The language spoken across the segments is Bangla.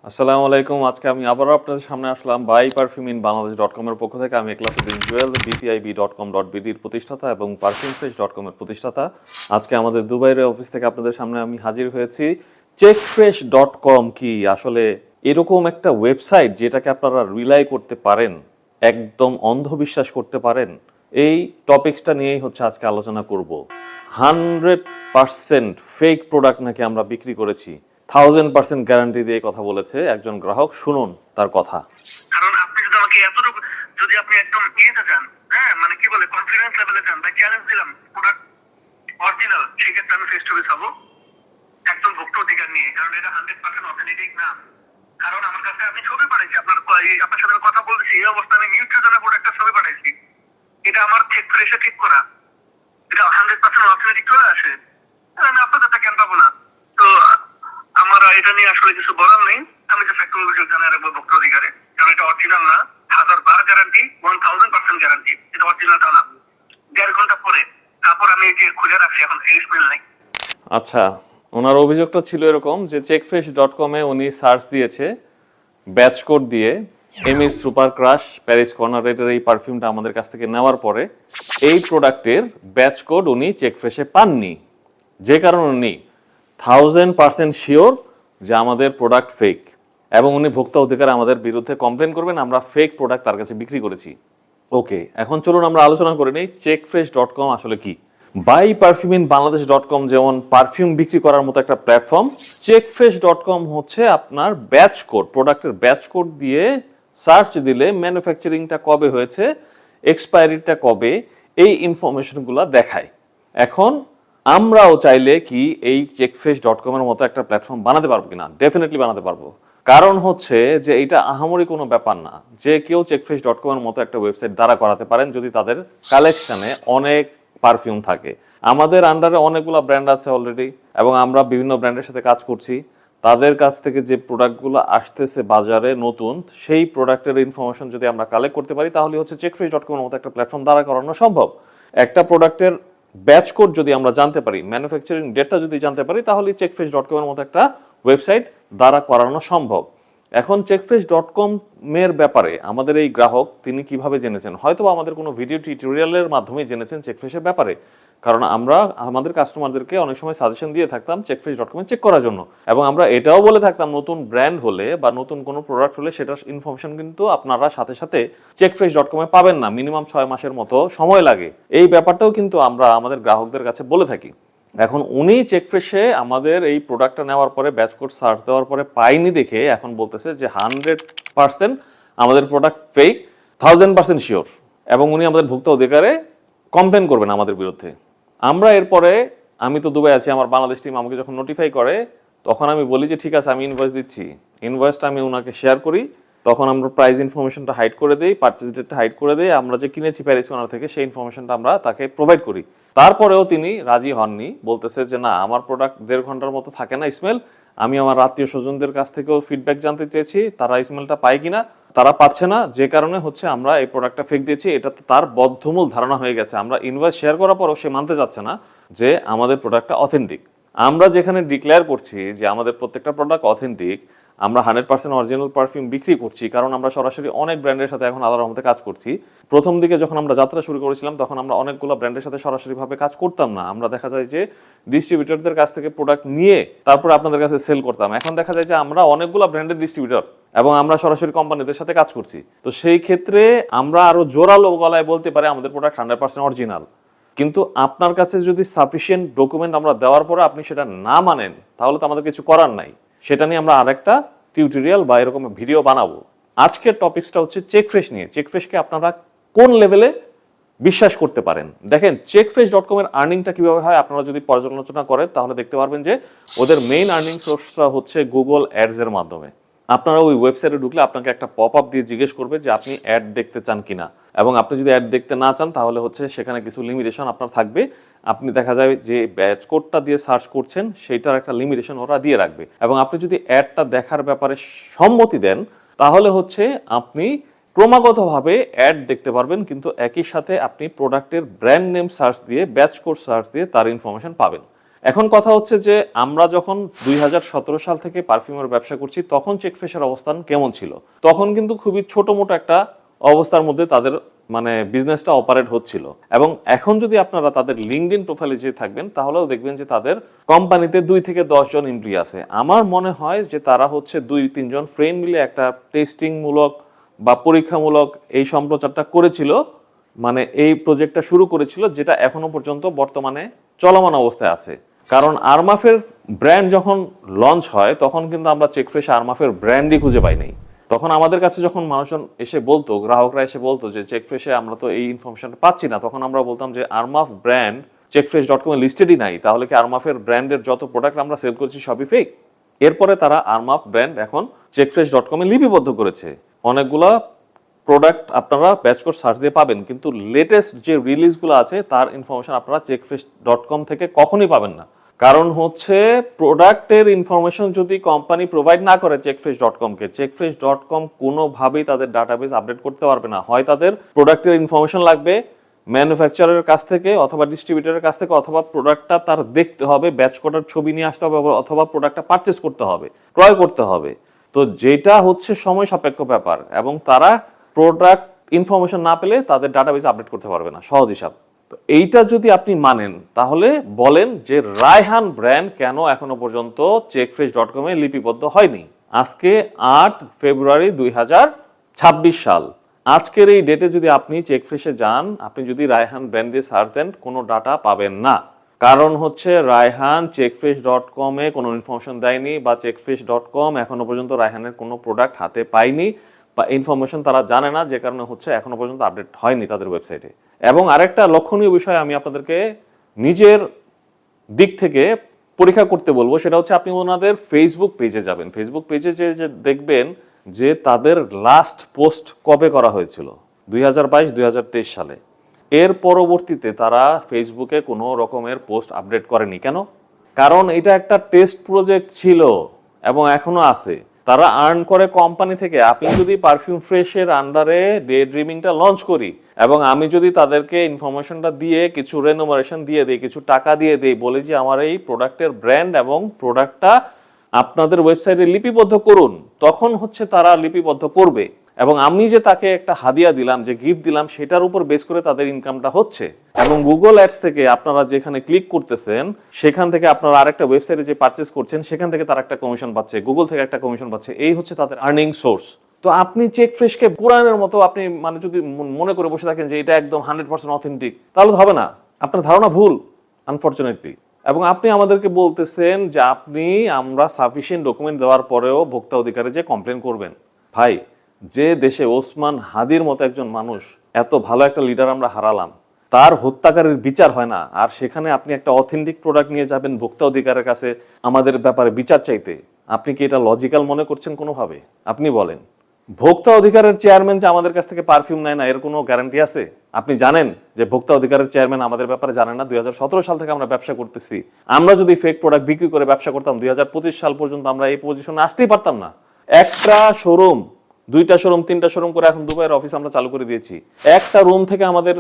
আসসালামু আলাইকুম। আজকে আমি আবারও আপনাদের সামনে আসলাম বাই পারফিউম ইন বাংলাদেশ.com এর পক্ষ থেকে। আমি একলাফুদ্দিন জুয়েল, bpib.com.bd এর প্রতিষ্ঠাতা এবং parfumfresh.com এর প্রতিষ্ঠাতা। আজকে আমাদের দুবাইয়ের অফিস থেকে আপনাদের সামনে আমি হাজির হয়েছি। checkfresh.com কি আসলে এরকম একটা ওয়েবসাইট যেটাকে আপনারা রিলাই করতে পারেন, একদম অন্ধবিশ্বাস করতে পারেন? এই টপিকসটা নিয়েই হচ্ছে আজকে আলোচনা করব। 100% ফেক প্রোডাক্ট নাকি আমরা বিক্রি করেছি, 1000% গ্যারান্টি দিয়ে কথা বলেছে একজন গ্রাহক। শুনুন তার কথা। কারণ আপনি যদি আমাকে এতটুকু, যদি আপনি একদম ইয়েতে যান, হ্যাঁ মানে কি বলে কনফিডেন্স লেভেলে যান, বা চ্যালেঞ্জ দিলাম প্রোডাক্ট অরিজিনাল, সেক্ষেত্রে আমি ফেস টু ফেস হবো একদম ভোক্তা অধিকার নিয়ে। কারণ এটা 100% অথেন্টিক না। কারণ আমার কাছে আমি ছবি পাঠাইছি, আপনার সাথে কথা বলতেছি এই অবস্থা, আমি নিউট্রিজনের প্রোডাক্টের ছবি পাঠাইছি। এটা আমার চেক ফ্রেশে ঠিক করা, এটা 100% অথেন্টিক চলে আসে। আমি আপনাদেরটা কেন পাবো না? তো আমার এটা নিয়ে আসলে কিছু বলার নেই। আমি জাস্ট একটা অভিযোগ জানাই রাখবো ভোক্তা অধিকারে। কারণ এটা অরিজিনাল না। 1000 গ্যারান্টি, 1000% গ্যারান্টি। এটা অরিজিনালটা না। 1.5 ঘন্টা পরে তারপর আমি এই যে খুলে রাখছি, এখন এই স্মেল নাই। আচ্ছা, ওনার অভিযোগটা ছিল এরকম যে checkfresh.com এ উনি সার্চ দিয়েছে ব্যাচ কোড দিয়ে এমির সুপার ক্রাশ প্যারিস কর্নার রেটের এই পারফিউমটা আমাদের কাছ থেকে নেওয়ার পরে এই প্রোডাক্টের ব্যাচ কোড উনি চেকফ্রেশে পাননি, যে কারণে উনি 1000% শিওর যে আমাদের প্রোডাক্ট ফেক, এবং উনি ভোক্তা অধিকারে আমাদের বিরুদ্ধে কমপ্লেন করবেন আমরা ফেক প্রোডাক্ট তার কাছে বিক্রি করেছি। ওকে, এখন চলুন আমরা আলোচনা করে নিই checkfresh.com আসলে কি। বাই পারফিউম ইন বাংলাদেশ.com যেমন পারফিউম বিক্রি করার মতো একটা প্ল্যাটফর্ম, checkfresh.com হচ্ছে আপনার ব্যাচ কোড, প্রোডাক্টের ব্যাচ কোড দিয়ে সার্চ দিলে ম্যানুফ্যাকচারিংটা কবে হয়েছে, এক্সপায়ারিটা কবে, এই ইনফরমেশনগুলো দেখায়। এখন আমরাও চাইলে কি এই checkfresh.com এর মতো একটা প্ল্যাটফর্ম বানাতে পারবো কিনা? ডেফিনেটলি বানাতে পারবো। কারণ হচ্ছে যে এটা আহামরি কোনো ব্যাপার না, যে কেউ checkfresh.com এর মতো একটা ওয়েবসাইট দ্বারা করাতে পারেন যদি তাদের কালেকশনে অনেক পারফিউম থাকে। আমাদের আন্ডারে অনেকগুলো ব্র্যান্ড আছে অলরেডি, এবং আমরা বিভিন্ন ব্র্যান্ডের সাথে কাজ করছি। তাদের কাছ থেকে যে প্রোডাক্টগুলো আসতেছে বাজারে নতুন, সেই প্রোডাক্টের ইনফরমেশন যদি আমরা কালেক্ট করতে পারি তাহলে হচ্ছে checkfresh.com এর মতো একটা প্ল্যাটফর্ম দ্বারা করানো সম্ভব। একটা প্রোডাক্টের ব্যাচ কোড যদি আমরা জানতে পারি, ম্যানুফ্যাকচারিং ডেটটা যদি জানতে পারি, তাহলে checkfresh.com এর মতো একটা ওয়েবসাইট দ্বারা করানো সম্ভব। এখন checkfresh.com এর ব্যাপারে আমাদের এই গ্রাহক তিনি কিভাবে জেনেছেন? হয়তো আমাদের কোনো ভিডিও টিউটোরিয়ালের মাধ্যমে জেনেছেন checkfresh-এর ব্যাপারে, কারণ আমরা আমাদের কাস্টমারদেরকে অনেক সময় সাজেশন দিয়ে থাকতাম checkfresh.com চেক করার জন্য, এবং আমরা এটাও বলে থাকতাম নতুন ব্র্যান্ড হলে বা নতুন কোনো প্রোডাক্ট হলে সেটার ইনফরমেশন কিন্তু আপনারা সাথে সাথে checkfresh.com পাবেন না, মিনিমাম 6 মাসের মতো সময় লাগে। এই ব্যাপারটাও কিন্তু আমরা আমাদের গ্রাহকদের কাছে বলে থাকি। এখন উনি চেকফ্রেশে আমাদের এই প্রোডাক্টটা নেওয়ার পরে ব্যাচ কোড সার্চ দেওয়ার পরে পাইনি দেখে এখন বলতেছে যে 100% আমাদের প্রোডাক্ট ফেক, 1000% শিওর, এবং উনি আমাদের ভোক্তা অধিকারে কমপ্লেন করবেন আমাদের বিরুদ্ধে। আমরা এরপরে, আমি তো দুবাই আছি, আমার বাংলাদেশ টিম আমাকে যখন নোটিফাই করে তখন আমি বলি যে ঠিক আছে আমি ইনভয়েস দিচ্ছি, ইনভয়েসটা আমি ওনাকে শেয়ার করি। তখন আমরা প্রাইস ইনফরমেশনটা হাইড করে দিই, পারচেজ ডেটটা হাইড করে দিই, আমরা যে কিনেছি প্যারিস কর্নার থেকে সেই ইনফরমেশনটা আমরা তাকে প্রোভাইড করি। তারপরেও তিনি রাজি হননি, বলতেছে যে না আমার প্রোডাক্ট 1.5 ঘন্টার মতো থাকে না স্মেল। আমি আমার আত্মীয় স্বজনদের কাছ থেকেও ফিডব্যাক জানতে চেয়েছি তারা স্মেলটা পায় কিনা, তারা পাচ্ছে না, যে কারণে হচ্ছে আমরা এই প্রোডাক্টটা ফেক দিয়েছি। এটা তার বদ্ধমূল ধারণা হয়ে গেছে। আমরা ইনভয়েস শেয়ার করার পরও সে মানতে যাচ্ছে না যে আমাদের প্রোডাক্টটা অথেন্টিক। আমরা যেখানে ডিক্লেয়ার করছি যে আমাদের প্রত্যেকটা প্রোডাক্ট অথেন্টিক, আমরা 100% অরিজিনাল পারফিউম বিক্রি করছি, কারণ আমরা সরাসরি অনেক ব্র্যান্ডের সাথে এখন আল্লাহর রহমতে কাজ করছি। প্রথম দিকে যখন আমরা যাত্রা শুরু করেছিলাম তখন আমরা অনেকগুলো ব্র্যান্ডের সাথে সরাসরিভাবে কাজ করতাম না। আমরা দেখা যায় যে ডিস্ট্রিবিউটরদের কাছ থেকে প্রোডাক্ট নিয়ে তারপর আপনাদের কাছে সেল করতাম। এখন দেখা যায় যে আমরা অনেকগুলো ব্র্যান্ডের ডিস্ট্রিবিউটর এবং আমরা সরাসরি কোম্পানিদের সাথে কাজ করছি। তো সেই ক্ষেত্রে আমরা আরো জোরালো গলায় বলতে পারি আমাদের প্রোডাক্ট 100% অরিজিনাল। কিন্তু আপনার কাছে যদি সাফিসিয়েন্ট ডকুমেন্ট আমরা দেওয়ার পরে আপনি সেটা না মানেন, তাহলে তো আমাদের কিছু করার নাই। সেটা নিয়ে আমরা আরেকটা টিউটোরিয়াল বা এরকম ভিডিও বানাবো। আজকের টপিকসটা হচ্ছে চেকফ্রেশ নিয়ে। চেকফ্রেশকে আপনারা কোন লেভেলে বিশ্বাস করতে পারেন? দেখেন checkfresh.com এর আর্নিংটা কিভাবে হয় আপনারা যদি পর্যালোচনা করেন তাহলে দেখতে পারবেন যে ওদের মেইন আর্নিং সোর্সটা হচ্ছে গুগল অ্যাডস এর মাধ্যমে। আপনারা ওই ওয়েবসাইটে ঢুকলে আপনাকে একটা পপ আপ দিয়ে জিজ্ঞেস করবে যে আপনি অ্যাড দেখতে চান কিনা, এবং আপনি যদি অ্যাড দেখতে না চান তাহলে হচ্ছে সেখানে কিছু লিমিটেশন আপনার থাকবে। আপনি দেখা যায় যে ব্যাচ কোডটা দিয়ে সার্চ করছেন সেইটার একটা লিমিটেশন ওরা দিয়ে রাখবে, এবং আপনি যদি অ্যাডটা দেখার ব্যাপারে সম্মতি দেন তাহলে হচ্ছে আপনি ক্রমাগতভাবে অ্যাড দেখতে পারবেন, কিন্তু একই সাথে আপনি প্রোডাক্টের ব্র্যান্ড নেম সার্চ দিয়ে ব্যাচ কোড সার্চ দিয়ে তার ইনফরমেশন পাবেন। এখন কথা হচ্ছে যে আমরা যখন 2017 সাল থেকে পারফিউমের ব্যবসা করছি তখন চেকফ্রেশের অবস্থান কেমন ছিল? তখন কিন্তু খুবই ছোট মোটো একটা অবস্থার মধ্যে তাদের মানে বিজনেসটা অপারেট হচ্ছিল। এবং এখন যদি আপনারা তাদের লিঙ্কডইন প্রোফাইলে যে থাকবেন তাহলেও দেখবেন যে তাদের কোম্পানিতে 2 থেকে 10 জন এমপ্লয়ি আছে। আমার মনে হয় যে তারা হচ্ছে 2-3 জন ফ্রেন্ড মিলে একটা টেস্টিং মূলক বা পরীক্ষামূলক এই সম্প্রচারটা করেছিল, মানে এই প্রজেক্টটা শুরু করেছিল, যেটা এখনো পর্যন্ত বর্তমানে চলমান অবস্থায় আছে। কারণ আরমাফের ব্র্যান্ড যখন লঞ্চ হয় তখন কিন্তু আমরা চেকফ্রেশ আরমাফের ব্র্যান্ডই খুঁজে পাই নাই। তখন আমাদের কাছে যখন মানুষজন এসে বলতো, গ্রাহকরা এসে বলতো যে চেকফ্রেশে আমরা তো এই ইনফরমেশনটা পাচ্ছি না, তখন আমরা বলতাম যে আরমাফ ব্র্যান্ড চেকফ্রেশ.com এ লিস্টেডই নাই, তাহলে কি আরমাফের ব্র্যান্ডের যত প্রোডাক্ট আমরা সেল করছি সবই ফেক? এরপরে তারা আরমাফ ব্র্যান্ড এখন চেকফ্রেশ.com এ লিপিবদ্ধ করেছে। অনেকগুলা প্রোডাক্ট আপনারা ব্যাচ কোড সার্চ দিয়ে পাবেন, কিন্তু লেটেস্ট যে রিলিজগুলো আছে তার ইনফরমেশন আপনারা চেকফ্রেশ.com থেকে কখনোই পাবেন না। কারণ হচ্ছে প্রোডাক্টের ইনফরমেশন যদি কোম্পানি প্রোভাইড না করে চেকফ্রেশ.com-কে, চেকফ্রেশ.com কোনোভাবেই তাদের ডাটাবেস আপডেট করতে পারবে না। হয় তাদের প্রোডাক্টের ইনফরমেশন লাগবে ম্যানুফ্যাকচারারের কাছ থেকে অথবা ডিস্ট্রিবিউটরের কাছ থেকে, অথবা প্রোডাক্টটা তার দেখতে হবে, ব্যাচ কোডের ছবি নিয়ে আসতে হবে, অথবা প্রোডাক্টটা পারচেস করতে হবে, ক্রয় করতে হবে। তো যেটা হচ্ছে সময় সাপেক্ষ ব্যাপার, এবং তারা প্রোডাক্ট ইনফরমেশন না পেলে তাদের ডাটাবেস আপডেট করতে পারবে না, সহজ হিসাব। তো এইটা যদি আপনি মানেন তাহলে বলেন যে রায়হান ব্র্যান্ড কেন এখনো পর্যন্ত চেকফ্রেশ.com এ লিপিবদ্ধ হয়নি। আজকে 8 ফেব্রুয়ারি 2026 সাল। আজকের এই ডেটে যদি আপনি চেকফ্রেশে যান, আপনি যদি রায়হান ব্র্যান্ড দিয়ে সার্চ দেন, কোনো ডাটা পাবেন না। কারণ হচ্ছে রায়হান চেকফ্রেশ.com এ কোনো ইনফরমেশন দেয়নি, বা চেকফ্রেশ.com এখনো পর্যন্ত রায়হানের কোনো প্রোডাক্ট হাতে পায়নি, বা ইনফরমেশন তারা জানে না, যে কারণে হচ্ছে এখনো পর্যন্ত আপডেট হয়নি তাদের ওয়েবসাইটে। এবং আরেকটা লক্ষণীয় বিষয় আমি আপনাদেরকে নিজের দিক থেকে পরীক্ষা করতে বলবো, সেটা হচ্ছে আপনি ওনাদের ফেসবুক পেজে যাবেন। ফেসবুক পেজে যে দেখবেন যে তাদের লাস্ট পোস্ট কবে করা হয়েছিল, 2022-2023 সালে। এর পরবর্তীতে তারা ফেসবুকে কোনো রকমের পোস্ট আপডেট করেনি। কেন? কারণ এটা একটা টেস্ট প্রজেক্ট ছিল এবং এখনো আছে। তারা আর্ন করে কোম্পানি থেকে। আপনি যদি পারফিউম ফ্রেশের আন্ডারে ডে ড্রিমিংটা লঞ্চ করি এবং আমি যদি তাদেরকে ইনফরমেশনটা দিয়ে কিছু রেনুমারেশন দিয়ে দিই, কিছু টাকা দিয়ে দিই, বলি যে আমার এই প্রোডাক্টের ব্র্যান্ড এবং প্রোডাক্টটা আপনাদের ওয়েবসাইটে লিপিবদ্ধ করুন, তখন হচ্ছে তারা লিপিবদ্ধ করবে। এবং আমি যে তাকে একটা হাদিয়া দিলাম, যে গিফট দিলাম, সেটার উপর বেস করে তাদের ইনকামটা হচ্ছে। এবং গুগল অ্যাডস থেকে আপনারা যেখানে ক্লিক করতেছেন সেখান থেকে আপনারা আরেকটা ওয়েবসাইটে যে পারচেস করছেন সেখান থেকে তারা একটা কমিশন পাচ্ছে, গুগল থেকে একটা কমিশন পাচ্ছে। এই হচ্ছে তাদের আর্নিং সোর্স। তো আপনি চেকফ্রেশকে কোরআনের মতো আপনি মানে যদি মনে করে বসে থাকেন যে এটা একদম 100% অথেন্টিক, তাহলে তো হবে না। আপনার ধারণা ভুল, আনফরচুনেটলি। এবং আপনি আমাদেরকে বলতেছেন যে আমরা সাফিসিয়েন্ট ডকুমেন্ট দেওয়ার পরেও ভোক্তা অধিকারে যে কমপ্লেন করবেন। ভাই, যে দেশে ওসমান হাদির মতো একজন মানুষ, এত ভালো একটা লিডার আমরা হারালাম, তার হত্যাকারীর বিচার হয় না, আর সেখানে আপনি একটা অথেন্টিক প্রোডাক্ট নিয়ে যাবেন ভোক্তা অধিকারের কাছে আমাদের ব্যাপারে বিচার চাইতে? আপনি কি এটা লজিক্যাল মনে করছেন কোনোভাবে? আপনি বলেন। ভোক্তা অধিকারের চেয়ারম্যান যে আমাদের কাছ থেকে পারফিউম নেয় না, এর কোনো গ্যারান্টি আছে? আপনি জানেন যে ভোক্তা অধিকারের চেয়ারম্যান আমাদের ব্যাপারে জানেন না? 2017 সাল থেকে আমরা ব্যবসা করতেছি। আমরা যদি ফেক প্রোডাক্ট বিক্রি করে ব্যবসা করতাম 2025 সাল পর্যন্ত আমরা এই পজিশনে আসতেই পারতাম না। একটা শোরুম, 2টা শোরুম, 3টা শোরুম করে এখন দুবাইয়ের অফিস আমরা চালু করে দিয়েছি। একটা রুম থেকে আমাদের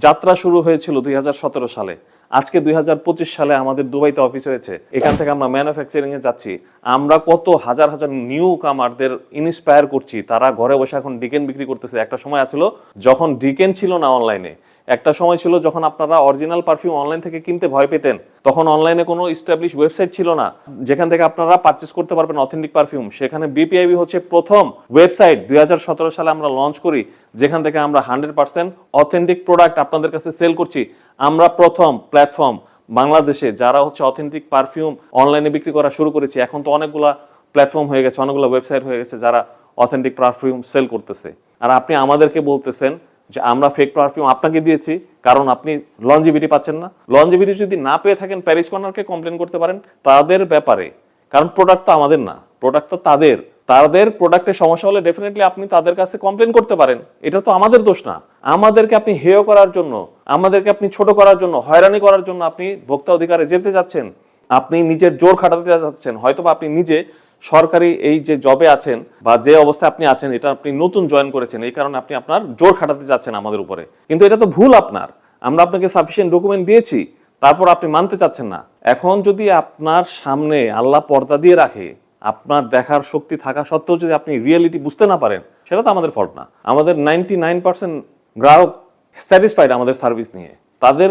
যাত্রা শুরু হয়েছিল 2017 সালে। আজকে 2025 সালে আমাদের দুবাইতে অফিস হয়েছে। এখান থেকে আমরা ম্যানুফ্যাকচারিং এ যাচ্ছি। আমরা কত হাজার হাজার নিউ কামারদের ইন্সপায়ার করছি, তারা ঘরে বসে এখন ডিকেন বিক্রি করতেছে। একটা সময় ছিল যখন ডিকেন ছিল না অনলাইনে, একটা সময় ছিল যখন আপনারা অরিজিনাল পারফিউম অনলাইন থেকে কিনতে ভয় পেতেন, তখন অনলাইনে কোনো এস্টাবলিশ ওয়েবসাইট ছিল না যেখান থেকে আপনারা পারচেস করতে পারবেন অথেন্টিক পারফিউম। সেখানে বিপিআইবি হচ্ছে প্রথম ওয়েবসাইট। 2017 সালে আমরা লঞ্চ করি, যেখান থেকে আমরা 100% অথেন্টিক প্রোডাক্ট আপনাদের কাছে সেল করছি। আমরা প্রথম প্ল্যাটফর্ম বাংলাদেশে যারা হচ্ছে অথেন্টিক পারফিউম অনলাইনে বিক্রি করা শুরু করেছি। এখন তো অনেকগুলা প্ল্যাটফর্ম হয়ে গেছে, অনেকগুলো ওয়েবসাইট হয়ে গেছে যারা অথেন্টিক পারফিউম সেল করতেছে। আর আপনি আমাদেরকে বলতেছেন যে আমরা ফেক পারফিউম আপনাকে দিয়েছি কারণ আপনি লঞ্জিভিটি পাচ্ছেন না। লঞ্জিভিটি যদি না পেয়ে থাকেন, প্যারিস কর্নারকে কমপ্লেন করতে পারেন তাদের ব্যাপারে, কারণ প্রোডাক্ট তো আমাদের না, প্রোডাক্ট তো তাদের। তাদের প্রোডাক্টের সমস্যা হলে ডেফিনেটলি আপনি তাদের কাছে কমপ্লেন করতে পারেন, এটা তো আমাদের দোষ না। আমাদেরকে আপনি হেয় করার জন্য, আমাদেরকে আপনি ছোট করার জন্য, হয়রানি করার জন্য আপনি ভোক্তা অধিকারে যেতে যাচ্ছেন, আপনি নিজের জোর খাটাতে যাচ্ছেন। হয়তো বা আপনি নিজে সরকারি এই যে জবে আছেন বা যে অবস্থায় আপনি আছেন, এটা আপনি নতুন জয়েন করেছেন, এই কারণে আপনি আপনার জোর খাটাতে যাচ্ছেন আমাদের উপরে, কিন্তু এটা তো ভুল আপনার। আমরা আপনাকে সাফিসিয়েন্ট ডকুমেন্ট দিয়েছি, তারপর আপনি মানতে চাচ্ছেন না। এখন যদি আপনার সামনে আল্লাহ পর্দা দিয়ে রাখে, আপনার দেখার শক্তি থাকা সত্ত্বেও যদি আপনি রিয়েলিটি বুঝতে না পারেন, সেটা তো আমাদের ফল্ট না। আমাদের 99% গ্রাহক স্যাটিসফাইড আমাদের সার্ভিস নিয়ে। তাদের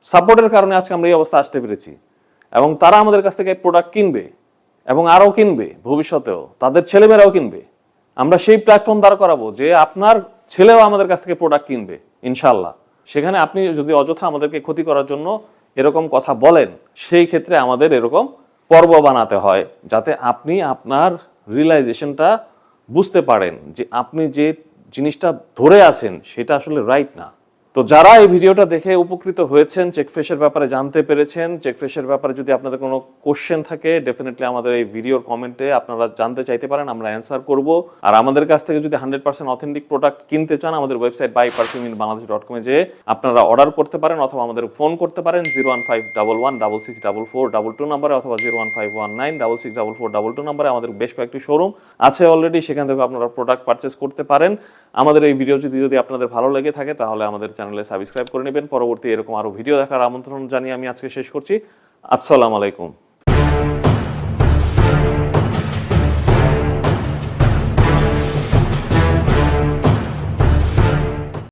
সাপোর্টের কারণে আজকে আমরা এই অবস্থা আসতে পেরেছি, এবং তারা আমাদের কাছ থেকে প্রোডাক্ট কিনবে এবং আরও কিনবে, ভবিষ্যতেও তাদের ছেলেমেয়েরাও কিনবে। আমরা সেই প্ল্যাটফর্ম দাঁড় করাবো যে আপনার ছেলেও আমাদের কাছ থেকে প্রোডাক্ট কিনবে ইনশাল্লাহ। সেখানে আপনি যদি অযথা আমাদেরকে ক্ষতি করার জন্য এরকম কথা বলেন, সেই ক্ষেত্রে আমাদের এরকম পর্ব বানাতে হয়, যাতে আপনি আপনার রিয়েলাইজেশনটা বুঝতে পারেন যে আপনি যে জিনিসটা ধরে আছেন সেটা আসলে রাইট না। তো যারা এই ভিডিওটা দেখে উপকৃত হয়েছেন, চেকফিশের ব্যাপারে জানতে পেরেছেন, চেকফিশের ব্যাপারে যদি আপনাদের কোনো কোশ্চেন থাকে, ডেফিনেটলি আমাদের এই ভিডিওর কমেন্টে আপনারা জানতে চাইতে পারেন, আমরা অ্যান্সার করব। আর আমাদের কাছ থেকে যদি 100% অথেন্টিক প্রোডাক্ট কিনতে চান, আমাদের ওয়েবসাইট buyperfuminbangladesh.com যে আপনারা অর্ডার করতে পারেন, অথবা আমাদের ফোন করতে পারেন 01511664422 নম্বরে, অথবা 01519664422 নম্বরে। আমাদের বেশ কয়েকটি শোরুম আছে অলরেডি, সেখান থেকে আপনারা প্রোডাক্ট পারচেস করতে পারেন। আমাদের এই ভিডিও যদি আপনাদের ভালো লেগে থাকে, তাহলে আমাদের চ্যানেলে সাবস্ক্রাইব করে নেবেন। পরবর্তী এরকম আরো ভিডিও দেখার আমন্ত্রণ জানিয়ে আমি আজকে শেষ করছি। আসসালামু আলাইকুম।